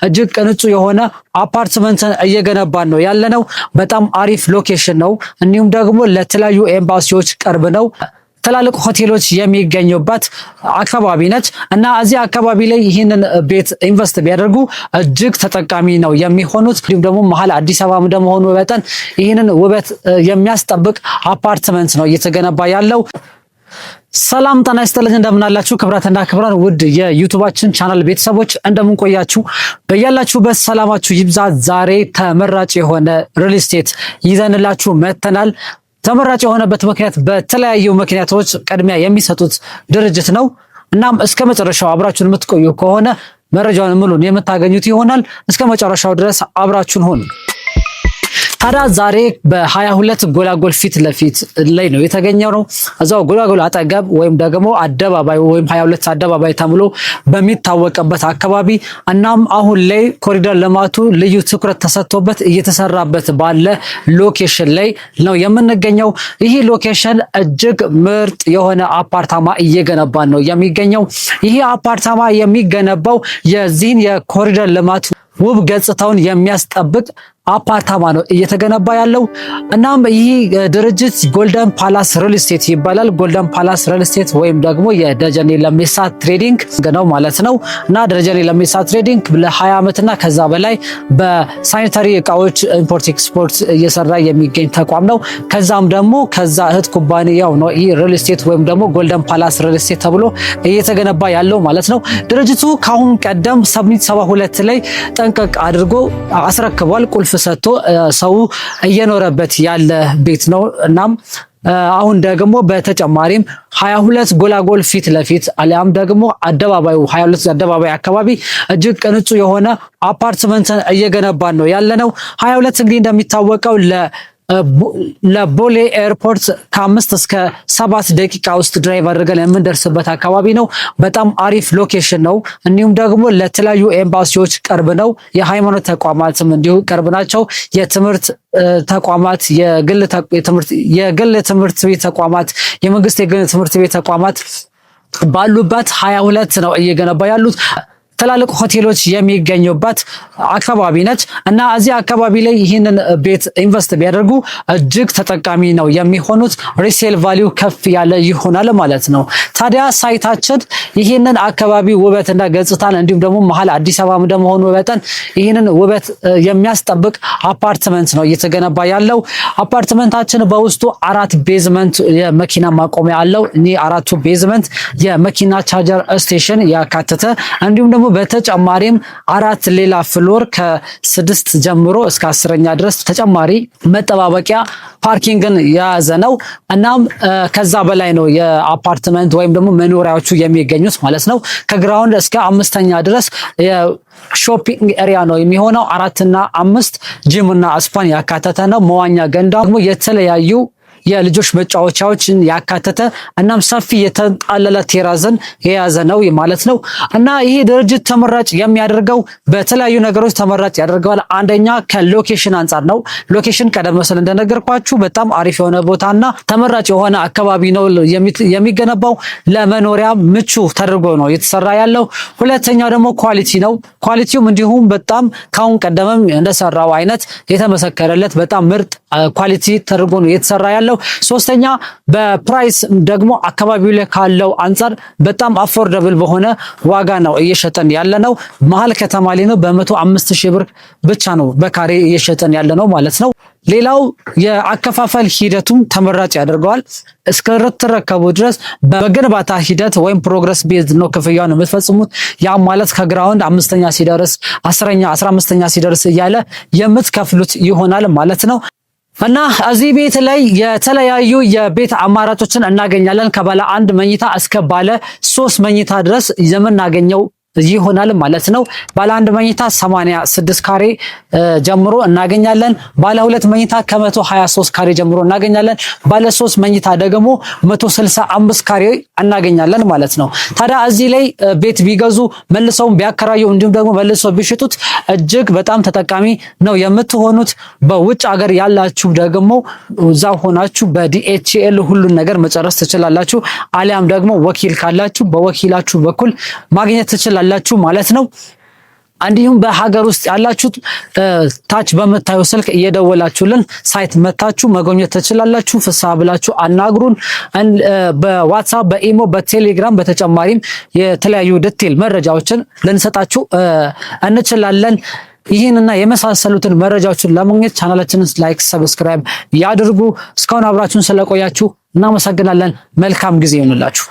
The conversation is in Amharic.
እጅግ ቅንጡ የሆነ አፓርትመንትን እየገነባን ነው ያለነው። በጣም አሪፍ ሎኬሽን ነው። እንዲሁም ደግሞ ለተለያዩ ኤምባሲዎች ቅርብ ነው። ትላልቅ ሆቴሎች የሚገኙበት አካባቢ ነች እና እዚህ አካባቢ ላይ ይህንን ቤት ኢንቨስት ቢያደርጉ እጅግ ተጠቃሚ ነው የሚሆኑት። እንዲሁም ደግሞ መሀል አዲስ አበባ እንደመሆኑ መጠን ይህንን ውበት የሚያስጠብቅ አፓርትመንት ነው እየተገነባ ያለው። ሰላም ጤና ይስጥልኝ፣ እንደምናላችሁ ክብራትና ክብራን ውድ የዩቲዩባችን ቻናል ቤተሰቦች እንደምን ቆያችሁ? በያላችሁበት ሰላማችሁ ይብዛ። ዛሬ ተመራጭ የሆነ ሪል ስቴት ይዘንላችሁ መጥተናል። ተመራጭ የሆነበት ምክንያት በተለያዩ ምክንያቶች ቅድሚያ የሚሰጡት ድርጅት ነው። እናም እስከ መጨረሻው አብራችሁን የምትቆዩ ከሆነ መረጃውን ሙሉን የምታገኙት ይሆናል። እስከ መጨረሻው ድረስ አብራችሁን ሁኑ። ታዲያ ዛሬ በ22 ጎላጎል ፊት ለፊት ላይ ነው የተገኘው ነው። እዛው ጎላጎል አጠገብ ወይም ደግሞ አደባባይ ወይም 22 አደባባይ ተብሎ በሚታወቅበት አካባቢ እናም አሁን ላይ ኮሪደር ልማቱ ልዩ ትኩረት ተሰጥቶበት እየተሰራበት ባለ ሎኬሽን ላይ ነው የምንገኘው። ይህ ሎኬሽን እጅግ ምርጥ የሆነ አፓርታማ እየገነባን ነው የሚገኘው። ይህ አፓርታማ የሚገነባው የዚህን የኮሪደር ልማት ውብ ገጽታውን የሚያስጠብቅ አፓርታማ ነው እየተገነባ ያለው። እናም ይህ ድርጅት ጎልደን ፓላስ ሪል ስቴት ይባላል። ጎልደን ፓላስ ሪል ስቴት ወይም ደግሞ የደጀኔ ለሜሳ ትሬዲንግ ነው ማለት ነው። እና ደጀኔ ለሜሳ ትሬዲንግ ለ20 ዓመትና ከዛ በላይ በሳኒታሪ እቃዎች ኢምፖርት ኤክስፖርት እየሰራ የሚገኝ ተቋም ነው። ከዛም ደግሞ ከዛ እህት ኩባንያው ነው ይህ ሪል ስቴት ወይም ደግሞ ጎልደን ፓላስ ሪል ስቴት ተብሎ እየተገነባ ያለው ማለት ነው። ድርጅቱ ካሁን ቀደም ሰብሚት 72 ላይ ጠንቀቅ አድርጎ አስረክቧል። ቁልፍ ሰጥቶ ሰው እየኖረበት ያለ ቤት ነው። እናም አሁን ደግሞ በተጨማሪም 22 ጎላጎል ፊት ለፊት አሊያም ደግሞ አደባባዩ 22 አደባባይ አካባቢ እጅግ ቅንጡ የሆነ አፓርትመንትን እየገነባን ነው ያለነው። 22 እንግዲህ እንደሚታወቀው ለቦሌ ኤርፖርት ከ5 እስከ 7 ደቂቃ ውስጥ ድራይቭ አድርገን የምንደርስበት አካባቢ ነው። በጣም አሪፍ ሎኬሽን ነው። እንዲሁም ደግሞ ለተለያዩ ኤምባሲዎች ቅርብ ነው። የሃይማኖት ተቋማትም እንዲሁ ቅርብ ናቸው። የትምህርት ተቋማት፣ የግል ትምህርት ቤት ተቋማት፣ የመንግስት የግል ትምህርት ቤት ተቋማት ባሉበት 22 ነው እየገነባ ያሉት። ትላልቅ ሆቴሎች የሚገኙበት አካባቢ ነች እና እዚህ አካባቢ ላይ ይህንን ቤት ኢንቨስት ቢያደርጉ እጅግ ተጠቃሚ ነው የሚሆኑት። ሪሴል ቫልዩ ከፍ ያለ ይሆናል ማለት ነው። ታዲያ ሳይታችን ይህንን አካባቢ ውበትና ገጽታን እንዲሁም ደግሞ መሀል አዲስ አበባ እንደመሆኑ መጠን ይህንን ውበት የሚያስጠብቅ አፓርትመንት ነው እየተገነባ ያለው። አፓርትመንታችን በውስጡ 4 ቤዝመንት የመኪና ማቆሚያ አለው። እኚህ 4ቱ ቤዝመንት የመኪና ቻርጀር ስቴሽን ያካተተ እንዲሁም ደግሞ በተጨማሪም 4 ሌላ ፍሎር ከ6 ጀምሮ እስከ 10ኛ ድረስ ተጨማሪ መጠባበቂያ ፓርኪንግን የያዘ ነው። እናም ከዛ በላይ ነው የአፓርትመንት ወይም ደግሞ መኖሪያዎቹ የሚገኙት ማለት ነው። ከግራውንድ እስከ 5ኛ ድረስ ሾፒንግ ኤሪያ ነው የሚሆነው። 4 እና 5 ጂም እና ስፓን ያካተተ ነው። መዋኛ ገንዳ ደግሞ የተለያዩ የልጆች መጫወቻዎችን ያካተተ እናም ሰፊ የተንጣለለ ቴራዝን የያዘ ነው ማለት ነው። እና ይሄ ድርጅት ተመራጭ የሚያደርገው በተለያዩ ነገሮች ተመራጭ ያደርገዋል። አንደኛ ከሎኬሽን አንጻር ነው። ሎኬሽን ቀደም ሲል እንደነገርኳችሁ በጣም አሪፍ የሆነ ቦታና ተመራጭ የሆነ አካባቢ ነው የሚገነባው። ለመኖሪያ ምቹ ተደርጎ ነው የተሰራ ያለው። ሁለተኛው ደግሞ ኳሊቲ ነው። ኳሊቲውም እንዲሁም በጣም ካሁን ቀደምም እንደሰራው አይነት የተመሰከረለት በጣም ምርጥ ኳሊቲ ተደርጎ ነው የተሰራ ያለው። ሶስተኛ በፕራይስ ደግሞ አካባቢው ላይ ካለው አንፃር በጣም አፎርደብል በሆነ ዋጋ ነው እየሸጠን ያለነው። መሀል ከተማ ላይ ነው። በ105,000 ብር ብቻ ነው በካሬ እየሸጠን ያለነው ማለት ነው። ሌላው የአከፋፈል ሂደቱም ተመራጭ ያደርገዋል። እስከተረከቡ ድረስ በግንባታ ሂደት ወይም ፕሮግረስ ቤዝድ ነው ክፍያውን የምትፈጽሙት። ያ ማለት ከግራውንድ 5ኛ ሲደርስ 10ኛ 15ኛ ሲደርስ እያለ የምትከፍሉት ይሆናል ማለት ነው። እና እዚህ ቤት ላይ የተለያዩ የቤት አማራጮችን እናገኛለን። ከባለ 1 መኝታ እስከ ባለ 3 መኝታ ድረስ የምናገኘው ይሆናል ማለት ነው። ባለ 1 መኝታ 86 ካሬ ጀምሮ እናገኛለን። ባለ 2 መኝታ ከ123 ካሬ ጀምሮ እናገኛለን። ባለ 3 መኝታ ደግሞ 165 ካሬ እናገኛለን ማለት ነው። ታዲያ እዚህ ላይ ቤት ቢገዙ መልሰው ቢያከራዩ እንዲሁም ደግሞ መልሰው ቢሽጡት እጅግ በጣም ተጠቃሚ ነው የምትሆኑት። በውጭ ሀገር ያላችሁ ደግሞ እዛው ሆናችሁ በዲኤችኤል ሁሉን ነገር መጨረስ ትችላላችሁ። አሊያም ደግሞ ወኪል ካላችሁ በወኪላችሁ በኩል ማግኘት ትችላላችሁ ማለት ነው። እንዲሁም በሀገር ውስጥ ያላችሁት ታች በመታዩ ስልክ እየደወላችሁልን ሳይት መታችሁ መጎብኘት ትችላላችሁ። ፍስሐ ብላችሁ አናግሩን። በዋትስአፕ፣ በኢሞ፣ በቴሌግራም በተጨማሪም የተለያዩ ዲቴል መረጃዎችን ልንሰጣችሁ እንችላለን። ይህንና የመሳሰሉትን መረጃዎችን ለማግኘት ቻናላችንን ላይክ፣ ሰብስክራይብ ያድርጉ። እስካሁን አብራችሁን ስለቆያችሁ እናመሰግናለን። መልካም ጊዜ ይሁንላችሁ።